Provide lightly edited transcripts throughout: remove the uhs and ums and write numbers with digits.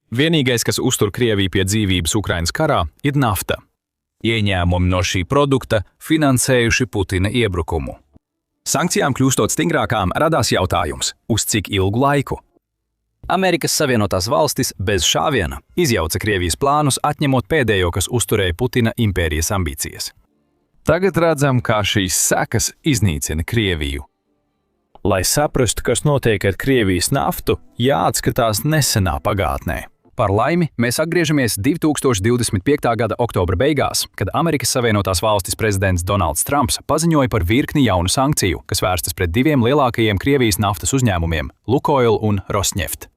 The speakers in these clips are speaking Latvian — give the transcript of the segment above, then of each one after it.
Vienīgais, kas uztur Krieviju pie dzīvības Ukrainas karā, ir nafta. Ieņēmumi no šī produkta finansējuši Putina iebrukumu. Sankcijām kļūstot stingrākām, radās jautājums, uz cik ilgu laiku? Amerikas Savienotās valstis bez šāviena izjauca Krievijas plānus, atņemot pēdējo, kas uzturēja Putina impērijas ambīcijas. Tagad redzam, kā šīs sekas iznīcina Krieviju. Lai saprastu, kas notiek ar Krievijas naftu, jāatskatās nesenā pagātnē. Par laimi, mēs atgriežamies 2025. gada oktobra beigās, kad Amerikas Savienotās valstis prezidents Donalds Trumps paziņoja par virkni jaunu sankciju, kas vērstas pret diviem lielākajiem Krievijas naftas uzņēmumiem – Lukoil un Rosneft.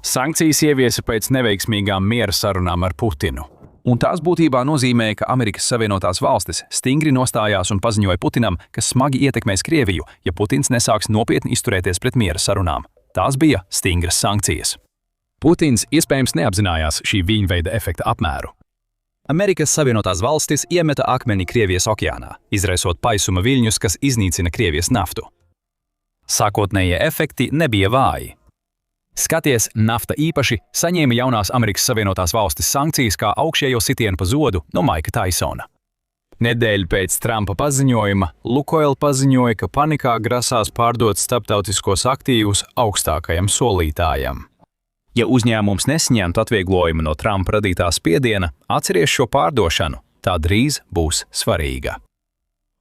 Sankcijas ieviesa pēc neveiksmīgām miera sarunām ar Putinu. Un tās būtībā nozīmē, ka Amerikas Savienotās valstis stingri nostājās un paziņoja Putinam, ka smagi ietekmēs Krieviju, ja Putins nesāks nopietni izturēties pret miera sarunām. Tās bija stingras sankcijas. Putins iespējams neapzinājās šī viņveida efekta apmēru. Amerikas Savienotās valstis iemeta akmeni Krievijas okeānā, izraisot paisuma viļņus, kas iznīcina Krievijas naftu. Sākotnējie efekti nebija vāji. Skaties, nafta īpaši saņēma jaunās Amerikas Savienotās valstis sankcijas kā augšējo sitienu pa zodu no Maika Taisona. Nedēļu pēc Trumpa paziņojuma Lukoil paziņoja, ka panikā grasās pārdot starptautiskos aktīvus augstākajam solītājam. Ja uzņēmums nesaņemtu atvieglojumu no Trumpa radītā spiediena, atceries šo pārdošanu, tā drīz būs svarīga.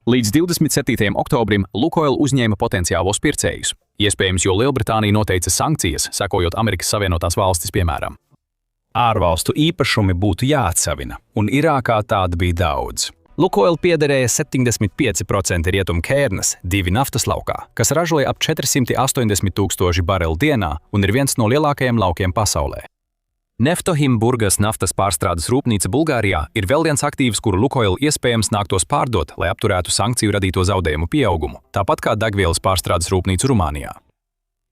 Līdz 27. oktobrim Lukoil uzņēma potenciālos pircējus. Iespējams, jo Lielbritānija noteica sankcijas, sekojot Amerikas Savienotās valstis piemēram. Ārvalstu īpašumi būtu jāatsavina, un Irākā tāda bija daudz. Lukoil piederēja 75% rietumu Kērnas, 2 naftas laukā, kas ražoja ap 480 000 barelu dienā un ir viens no lielākajiem laukiem pasaulē. Neftohimburgas naftas pārstrādes rūpnīca Bulgārijā ir vēl viens aktīvs, kuru Lukoil iespējams nāktos pārdot, lai apturētu sankciju radīto zaudējumu pieaugumu, tāpat kā degvielas pārstrādes rūpnīcu Rumānijā.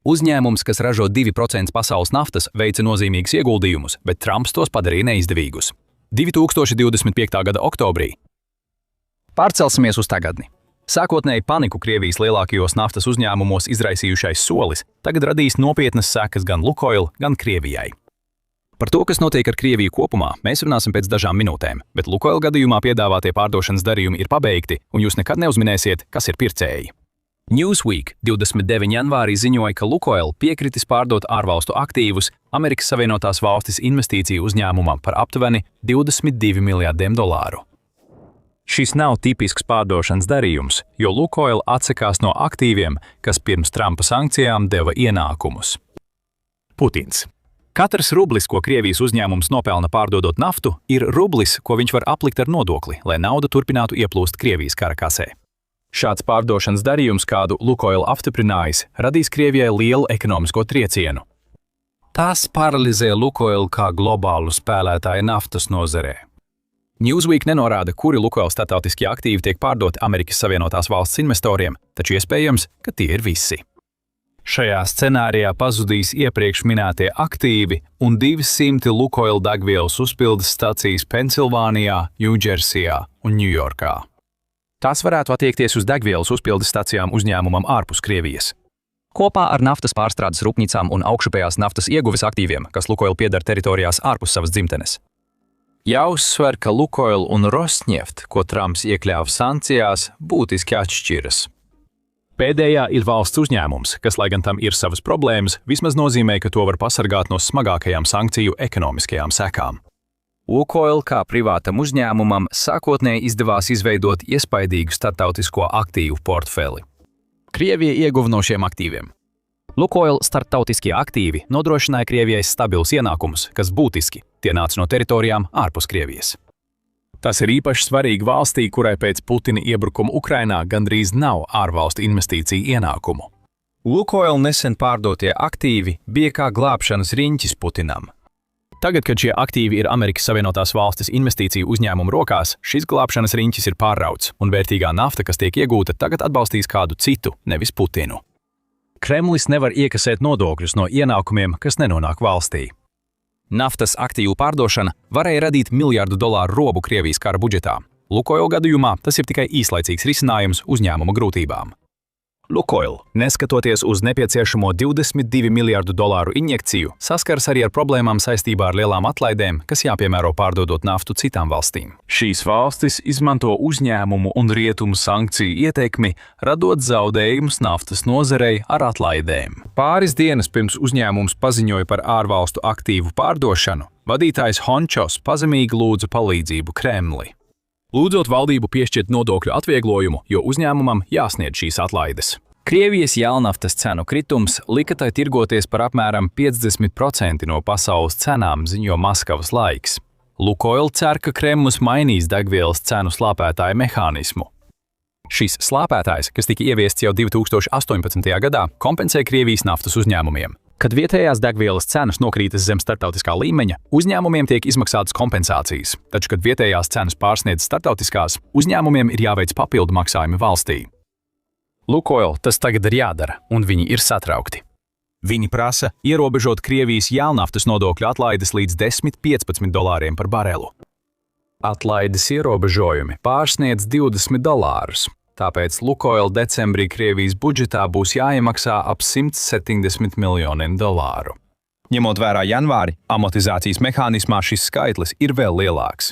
Uzņēmums, kas ražo 2% pasaules naftas, veica nozīmīgus ieguldījumus, bet Trumps tos padarīja neizdevīgus. 2025. gada oktobrī. Pārcelsimies uz tagadni. Sākotnēji paniku Krievijas lielākajos naftas uzņēmumos izraisījušais solis tagad radīs nopietnas sekas gan Lukoil, gan Krievijai. Par to, kas notiek ar Krieviju kopumā, mēs runāsim pēc dažām minūtēm, bet Lukoil gadījumā piedāvātie pārdošanas darījumi ir pabeigti, un jūs nekad neuzminēsiet, kas ir pircēji. Newsweek 29. janvārī ziņoja, ka Lukoil piekritis pārdot ārvalstu aktīvus Amerikas Savienotās valstis investīciju uzņēmumam par aptuveni $22 miljardiem. Šis nav tipisks pārdošanas darījums, jo Lukoil atsakās no aktīviem, kas pirms Trumpa sankcijām deva ienākumus. Putins. Katrs rublis, ko Krievijas uzņēmums nopelna pārdodot naftu, ir rublis, ko viņš var aplikt ar nodokli, lai nauda turpinātu ieplūst Krievijas kara kasē. Šāds pārdošanas darījums, kādu Lukoil apstiprinājis, radīs Krievijai lielu ekonomisko triecienu. Tas paralizē Lukoil kā globālu spēlētāju naftas nozarē. Newsweek nenorāda, kuri Lukoil starptautiskie aktīvi tiek pārdoti Amerikas Savienotās valsts investoriem, taču iespējams, ka tie ir visi. Šajā scenārijā pazudīs iepriekš minētie aktīvi un 200 Lukoil degvielas uzpildes stacijas Pensilvānijā, Ņūdžersijā un Ņujorkā. Tās varētu attiekties uz degvielas uzpildes stacijām uzņēmumam ārpus Krievijas. Kopā ar naftas pārstrādes rūpnīcām un augšupējās naftas ieguves aktīviem, kas Lukoil pieder teritorijās ārpus savas dzimtenes. Jāuzsver, ka Lukoil un Rosneft, ko Trumps iekļāva sankcijās, būtiski atšķiras. Pēdējā ir valsts uzņēmums, kas, lai gan tam ir savas problēmas, vismaz nozīmē, ka to var pasargāt no smagākajām sankciju ekonomiskajām sekām. Lukoil kā privātam uzņēmumam sākotnēji izdevās izveidot iespaidīgu starptautisko aktīvu portfeli. Krievija ieguva no šiem aktīviem. Lukoil starptautiskie aktīvi nodrošināja Krievijai stabilus ienākumus, kas būtiski tie nāca no teritorijām ārpus Krievijas. Tas ir īpaši svarīgi valstī, kurai pēc Putina iebrukuma Ukrainā gandrīz nav ārvalstu investīciju ienākumu. Lukoil nesen pārdotie aktīvi bija kā glābšanas riņķis Putinam. Tagad, kad šie aktīvi ir Amerikas Savienotās valstis investīciju uzņēmumu rokās, šis glābšanas riņķis ir pārrauts, un vērtīgā nafta, kas tiek iegūta, tagad atbalstīs kādu citu, nevis Putinu. Kremlis nevar iekasēt nodokļus no ienākumiem, kas nenonāk valstī. Naftas aktīvu pārdošana varēja radīt $1 miljardu robu Krievijas kara budžetā. Lukoil gadījumā tas ir tikai īslaicīgs risinājums uzņēmuma grūtībām. Lukoil, neskatoties uz nepieciešamo $22 miljardu injekciju, saskars arī ar problēmām saistībā ar lielām atlaidēm, kas jāpiemēro pārdodot naftu citām valstīm. Šīs valstis izmanto uzņēmumu un rietumu sankciju ietekmi, radot zaudējumus naftas nozarei ar atlaidēm. Pāris dienas pirms uzņēmums paziņoja par ārvalstu aktīvu pārdošanu, vadītājs Hončos pazemīgi lūdza palīdzību Kremli. Lūdzot valdību piešķirt nodokļu atvieglojumu, jo uzņēmumam jāsniedz šīs atlaides. Krievijas jēlnaftas cenu kritums lika tai tirgoties par apmēram 50% no pasaules cenām, ziņo Maskavas laiks. Lukoil cer, ka Kremlis mainīs degvielas cenu slāpētāju mehānismu. Šis slāpētājs, kas tika ieviests jau 2018. gadā, kompensē Krievijas naftas uzņēmumiem. Kad vietējās degvielas cenas nokrītas zem starptautiskā līmeņa, uzņēmumiem tiek izmaksātas kompensācijas, taču, kad vietējās cenas pārsniedz starptautiskās, uzņēmumiem ir jāveic papildu maksājumi valstī. Lukoil tas tagad ir jādara, un viņi ir satraukti. Viņi prasa ierobežot Krievijas jēlnaftas nodokļu atlaides līdz $10–15 par barelu. Atlaides ierobežojumi pārsniedz $20. Tāpēc Lukoil decembrī Krievijas budžetā būs jāiemaksā ap $170 miljoniem. Ņemot vērā janvāri, amortizācijas mehānismā šis skaitlis ir vēl lielāks.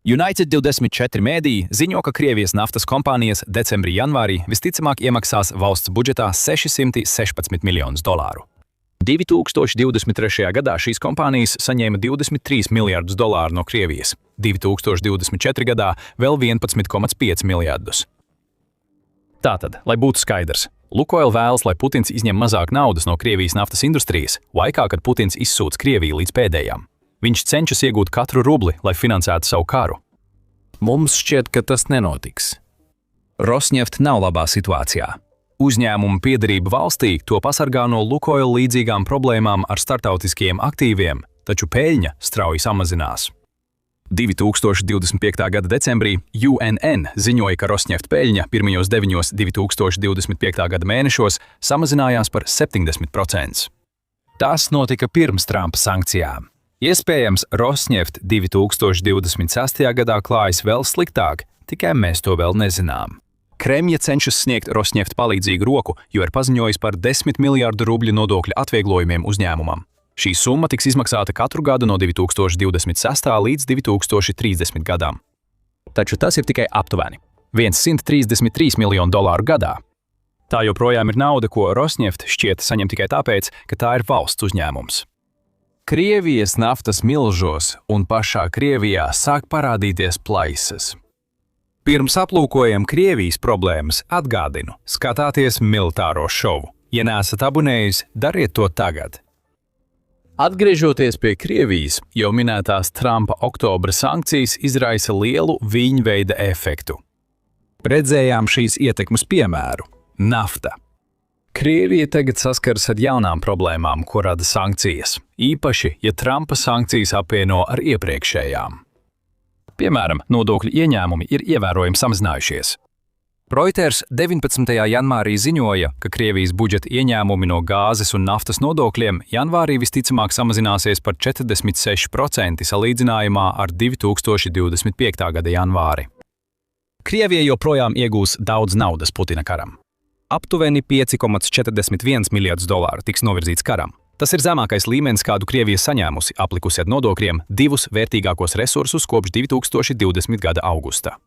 United 24 mēdīji ziņo, ka Krievijas naftas kompānijas decembrī-janvārī visticamāk iemaksās valsts budžetā $616 miljonus. 2023. gadā šīs kompānijas saņēma $23 miljardus no Krievijas, 2024. gadā vēl 11,5 miljardus. Tātad, lai būtu skaidrs, Lukoil vēlas, lai Putins izņem mazāk naudas no Krievijas naftas industrijas, laikā, kad Putins izsūc Krieviju līdz pēdējām. Viņš cenšas iegūt katru rubli, lai finansētu savu karu. Mums šķiet, ka tas nenotiks. Rosneft nav labā situācijā. Uzņēmuma piederība valstī to pasargā no Lukoil līdzīgām problēmām ar startautiskiem aktīviem, taču peļņa strauji samazinās. 2025. gada decembrī UNN ziņoja, ka Rosneft peļņa pirmajos 9 2025. gada mēnešos samazinājās par 70%. Tas notika pirms Trumpa sankcijām. Iespējams, Rosneft 2026. gadā klājas vēl sliktāk, tikai mēs to vēl nezinām. Kremļa cenšas sniegt Rosneft palīdzīgu roku, jo ir paziņojis par $10 miljardu nodokļu atvieglojumiem uzņēmumam. Šī summa tiks izmaksāta katru gadu no 2026. līdz 2030. gadam. Taču tas ir tikai aptuveni $133 miljonu gadā. Tā joprojām ir nauda, ko Rosneft šķiet saņem tikai tāpēc, ka tā ir valsts uzņēmums. Krievijas naftas milžos un pašā Krievijā sāk parādīties plaisas. Pirms aplūkojam Krievijas problēmas, atgādinu, skatāties militāro šovu. Ja neesat abonējusi, dariet to tagad. Atgriežoties pie Krievijas, jau minētās Trumpa oktobra sankcijas izraisa lielu viļņveida efektu. Redzējām šīs ietekmes piemēru – nafta. Krievija tagad saskars ar jaunām problēmām, ko rada sankcijas, īpaši, ja Trumpa sankcijas apvieno ar iepriekšējām. Piemēram, nodokļu ieņēmumi ir ievērojami samazinājušies. Reuters 19. janvārī ziņoja, ka Krievijas budžeta ieņēmumi no gāzes un naftas nodokļiem janvārī visticamāk samazināsies par 46% salīdzinājumā ar 2025. gada janvāri. Krievija joprojām iegūs daudz naudas Putina karam. Aptuveni $5,41 miljardus tiks novirzīts karam. Tas ir zemākais līmenis, kādu Krievija saņēmusi, aplikusi ar nodokļiem divus vērtīgākos resursus kopš 2020. gada augusta.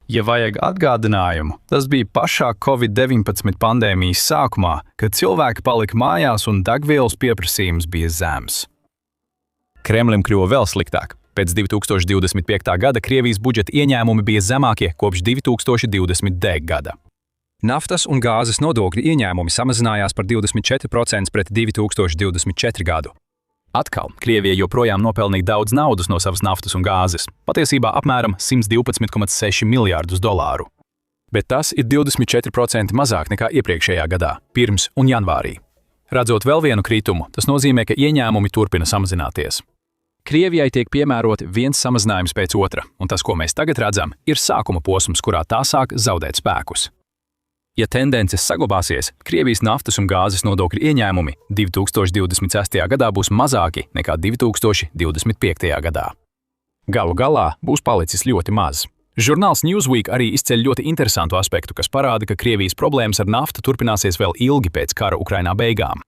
Ja vajag atgādinājumu, tas bija pašā Covid-19 pandēmijas sākumā, kad cilvēki palika mājās un degvielas pieprasījums bija zems. Kremlim kļuva vēl sliktāk. Pēc 2025. gada Krievijas budžeta ieņēmumi bija zemākie kopš 2020. gada. Naftas un gāzes nodokļu ieņēmumi samazinājās par 24% pret 2024. gadu. Atkal, Krievija joprojām nopelnīja daudz naudas no savas naftas un gāzes, patiesībā apmēram $112,6 miljardus. Bet tas ir 24% mazāk nekā iepriekšējā gadā, pirms un janvārī. Redzot vēl vienu kritumu, tas nozīmē, ka ieņēmumi turpina samazināties. Krievijai tiek piemēroti viens samazinājums pēc otra, un tas, ko mēs tagad redzam, ir sākuma posms, kurā tā sāk zaudēt spēkus. Ja tendences saglabāsies, Krievijas naftas un gāzes nodokļu ieņēmumi 2026. gadā būs mazāki nekā 2025. gadā. Galu galā būs palicis ļoti maz. Žurnāls Newsweek arī izceļ ļoti interesantu aspektu, kas parāda, ka Krievijas problēmas ar naftu turpināsies vēl ilgi pēc kara Ukrainā beigām.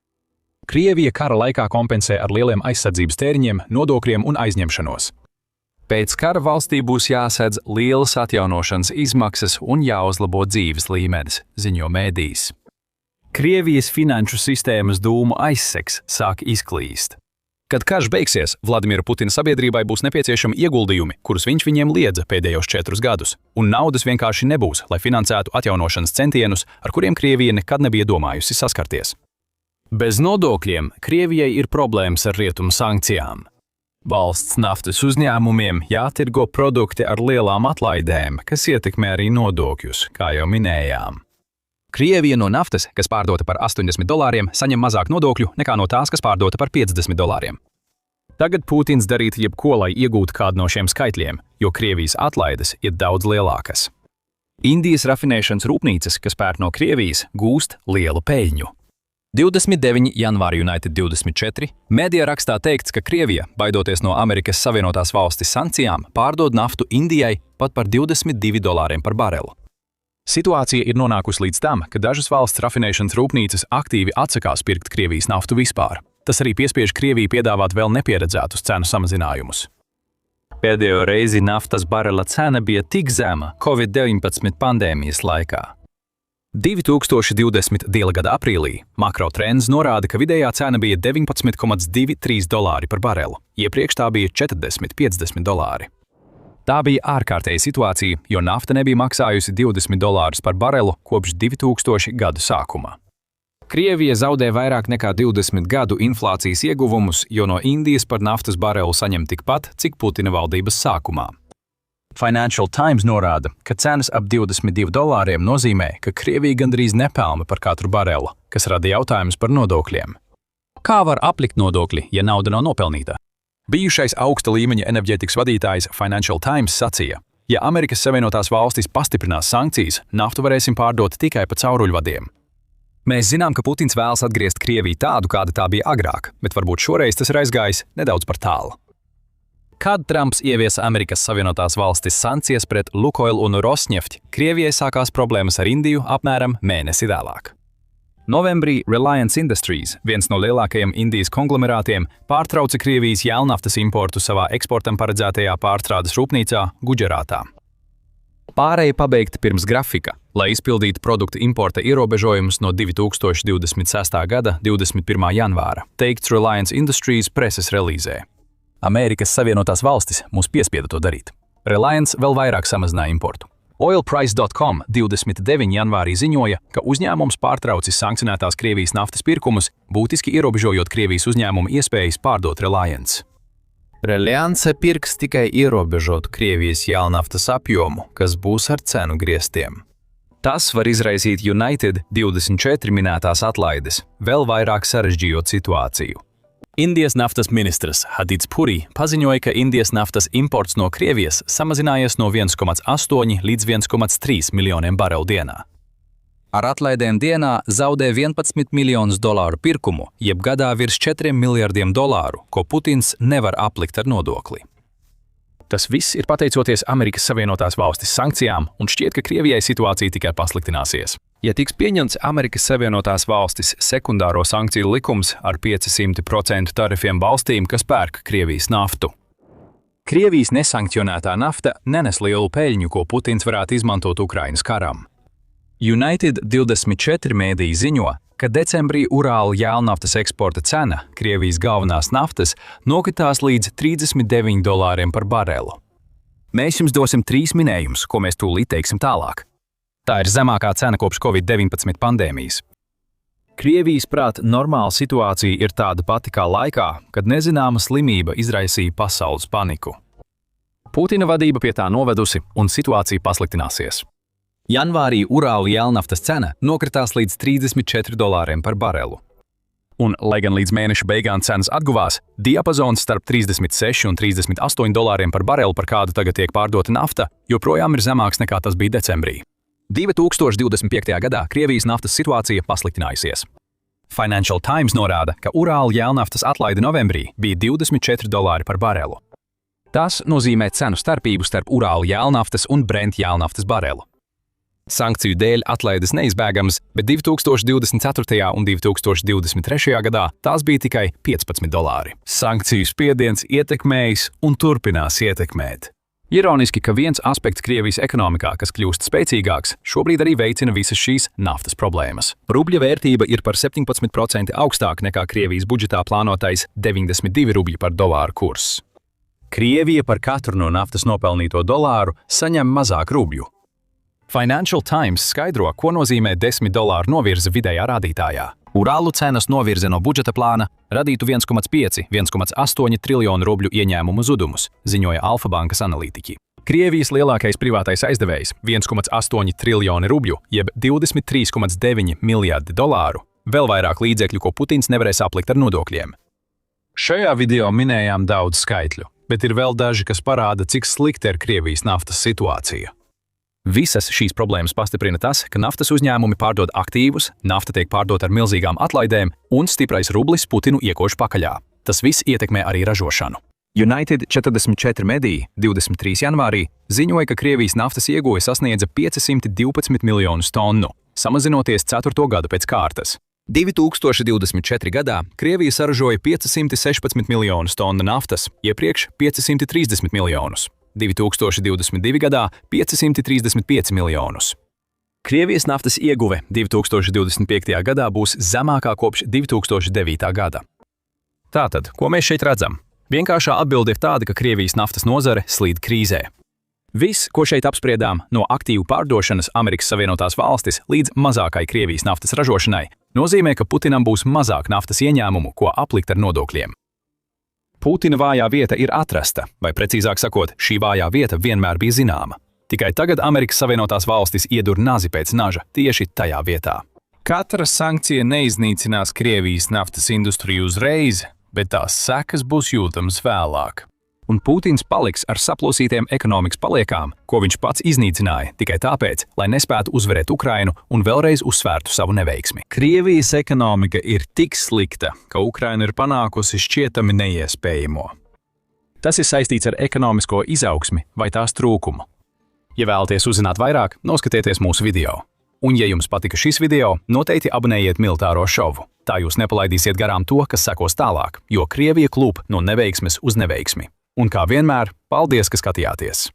Krievija kara laikā kompensē ar lieliem aizsardzības tēriņiem, nodokļiem un aizņemšanos. Pēc kara valstī būs jāsedz lielas atjaunošanas izmaksas un jāuzlabo dzīves līmenis, ziņo mēdījis. Krievijas finanšu sistēmas dūmu aizsegs sāk izklīst. Kad karš beigsies, Vladimira Putina sabiedrībai būs nepieciešami ieguldījumi, kurus viņš viņiem liedza pēdējos 4 gadus, un naudas vienkārši nebūs, lai finansētu atjaunošanas centienus, ar kuriem Krievija nekad nebija domājusi saskarties. Bez nodokļiem Krievijai ir problēmas ar rietumu sankcijām. Valsts naftas uzņēmumiem jātirgo produkti ar lielām atlaidēm, kas ietekmē arī nodokļus, kā jau minējām. Krievija no naftas, kas pārdota par $80, saņem mazāk nodokļu nekā no tās, kas pārdota par $50. Tagad Putins darītu jebko, lai iegūtu kādu no šiem skaitļiem, jo Krievijas atlaides ir daudz lielākas. Indijas rafinēšanas rūpnīcas, kas pērk no Krievijas, gūst lielu peļņu. 29. janvāra United 24. Mēdījā rakstā teikts, ka Krievija, baidoties no Amerikas Savienotās valstis sankcijām, pārdod naftu Indijai pat par $22 par barelu. Situācija ir nonākusi līdz tam, ka dažas valsts rafinēšanas rūpnīcas aktīvi atsakās pirkt Krievijas naftu vispār. Tas arī piespiež Krieviju piedāvāt vēl nepieredzētus cenu samazinājumus. Pēdējo reizi naftas barela cena bija tik zema Covid-19 pandēmijas laikā. 2020. gada aprīlī makrotrends norāda, ka vidējā cena bija $19,23 par barelu, iepriekš tā bija $40–50. Tā bija ārkārtēja situācija, jo nafta nebija maksājusi $20 par barelu kopš 2000 gadu sākuma. Krievija zaudē vairāk nekā 20 gadu inflācijas ieguvumus, jo no Indijas par naftas barelu saņem tikpat, cik Putina valdības sākumā. Financial Times norāda, ka cenas ap $22 nozīmē, ka Krievija gandrīz nepelna par katru barelu, kas rada jautājumus par nodokļiem. Kā var aplikt nodokļi, ja nauda nav nopelnīta? Bijušais augsta līmeņa enerģētikas vadītājs Financial Times sacīja, ja Amerikas Savienotās valstis pastiprinās sankcijas, naftu varēsim pārdot tikai pa cauruļvadiem. Mēs zinām, ka Putins vēlas atgriezt Krieviju tādu, kāda tā bija agrāk, bet varbūt šoreiz tas ir aizgājis nedaudz par tālu. Kad Trumps ieviesa Amerikas Savienotās valstis sankcijas pret Lukoil un Rosneft, Krievijai sākās problēmas ar Indiju apmēram mēnesi vēlāk. Novembrī Reliance Industries, viens no lielākajiem Indijas konglomerātiem, pārtrauca Krievijas jēlnaftas importu savā eksportam paredzētajā pārstrādes rūpnīcā Guģerātā. Pārēja pabeigta pirms grafika, lai izpildītu produktu importa ierobežojumus no 2026. gada 21. janvāra, teikts Reliance Industries preses relīzē. Amerikas Savienotās valstis mūs piespieda to darīt. Reliance vēl vairāk samazināja importu. Oilprice.com 29. janvārī ziņoja, ka uzņēmums pārtraucis sankcionētās Krievijas naftas pirkumus, būtiski ierobežojot Krievijas uzņēmumu iespējas pārdot Reliance. Reliance pirks tikai ierobežotu Krievijas jēlnaftas apjomu, kas būs ar cenu griestiem. Tas var izraisīt United 24 minētās atlaides, vēl vairāk sarežģījot situāciju. Indijas naftas ministrs Hadids Puri paziņoja, ka Indijas naftas imports no Krievijas samazinājies no 1,8 līdz 1,3 miljoniem barelu dienā. Ar atlaidēm dienā zaudē $11 miljonus pirkumu, jeb gadā virs $4 miljardiem, ko Putins nevar aplikt ar nodokli. Tas viss ir pateicoties Amerikas Savienotās valstis sankcijām, un šķiet, ka Krievijai situācija tikai pasliktināsies. Ja tiks pieņemts Amerikas Savienotās valstis sekundāro sankciju likums ar 500% tarifiem valstīm, kas pērk Krievijas naftu. Krievijas nesankcionētā nafta nenes lielu peļņu, ko Putins varētu izmantot Ukrainas karam. United 24 mēdīja ziņo, ka decembrī Urāla jēlnaftas eksporta cena Krievijas galvenās naftas nokritās līdz $39 par barelu. Mēs jums dosim 3 minējumus, ko mēs tūlīt teiksim tālāk. Tā ir zemākā cena kopš Covid-19 pandēmijas. Krievijas prāt normāla situācija ir tāda pati kā laikā, kad nezināma slimība izraisīja pasaules paniku. Putina vadība pie tā novedusi, un situācija pasliktināsies. Janvārī Urāla jēlnaftas cena nokritās līdz $34 par barelu. Un, lai gan līdz mēneša beigām cenas atguvās, diapazons starp $36 un $38 par barelu, par kādu tagad tiek pārdota nafta, joprojām ir zemāks nekā tas bija decembrī. 2025. gadā Krievijas naftas situācija pasliktinājusies. Financial Times norāda, ka Urāla jēlnaftas atlaide novembrī bija $24 par barelu. Tas nozīmē cenu starpību starp Urālu jēlnaftas un Brent jēlnaftas barelu. Sankciju dēļ atlaides neizbēgamas, bet 2024. un 2023. gadā tās bija tikai $15. Sankciju spiediens ietekmējis un turpinās ietekmēt. Ironiski, ka viens aspekts Krievijas ekonomikā, kas kļūst spēcīgāks, šobrīd arī veicina visas šīs naftas problēmas. Rubļa vērtība ir par 17% augstāka nekā Krievijas budžetā plānotais 92 rubļi par dolāru kurs. Krievija par katru no naftas nopelnīto dolāru saņem mazāk rubļu. Financial Times skaidro, ko nozīmē $10 novirze vidējā rādītājā. Urālu cenas novirze no budžeta plāna radītu 1,5–1,8 triljonu rubļu ieņēmumu zudumus, ziņoja Alfa bankas analītiķi. Krievijas lielākais privātais aizdevējs – 1,8 triljoni rubļu, jeb $23,9 miljardi, vēl vairāk līdzekļu, ko Putins nevarēs aplikt ar nodokļiem. Šajā video minējām daudz skaitļu, bet ir vēl daži, kas parāda, cik slikta ir Krievijas naftas situācija. Visas šīs problēmas pastiprina tas, ka naftas uzņēmumi pārdod aktīvus, nafta tiek pārdota ar milzīgām atlaidēm un stiprais rublis Putinu iekož pakaļā. Tas viss ietekmē arī ražošanu. United 44 mediji 23. janvārī ziņoja, ka Krievijas naftas ieguve sasniedza 512 miljonus tonu, samazinoties 4. gadu pēc kārtas. 2024. gadā Krievija saražoja 516 miljonus tonu naftas, iepriekš 530 miljonus. 2022. gadā 535 miljonus. Krievijas naftas ieguve 2025. gadā būs zemākā kopš 2009. gada. Tātad, ko mēs šeit redzam? Vienkāršā atbilde ir tāda, ka Krievijas naftas nozare slīd krīzē. Viss, ko šeit apspriedām, no aktīvu pārdošanas Amerikas Savienotās valstis līdz mazākai Krievijas naftas ražošanai, nozīmē, ka Putinam būs mazāk naftas ieņēmumu, ko aplikt ar nodokļiem. Putina vājā vieta ir atrasta, vai precīzāk sakot, šī vājā vieta vienmēr bija zināma. Tikai tagad Amerikas Savienotās valstis iedur nazi pēc naža tieši tajā vietā. Katra sankcija neiznīcinās Krievijas naftas industriju uzreiz, bet tās sekas būs jūtamas vēlāk. Un Putins paliks ar saplosītiem ekonomikas paliekām, ko viņš pats iznīcināja tikai tāpēc, lai nespētu uzvarēt Ukrainu un vēlreiz uzsvērtu savu neveiksmi. Krievijas ekonomika ir tik slikta, ka Ukraina ir panākusi šķietami neiespējamo. Tas ir saistīts ar ekonomisko izaugsmi vai tās trūkumu. Ja vēlaties uzzināt vairāk, noskatieties mūsu video. Un ja jums patika šis video, noteikti abonējiet Militāro šovu. Tā jūs nepalaidīsiet garām to, kas sekos tālāk, jo Krievija klūp no neveiksmes uz neveiksmi. Un kā vienmēr, paldies, ka skatījāties!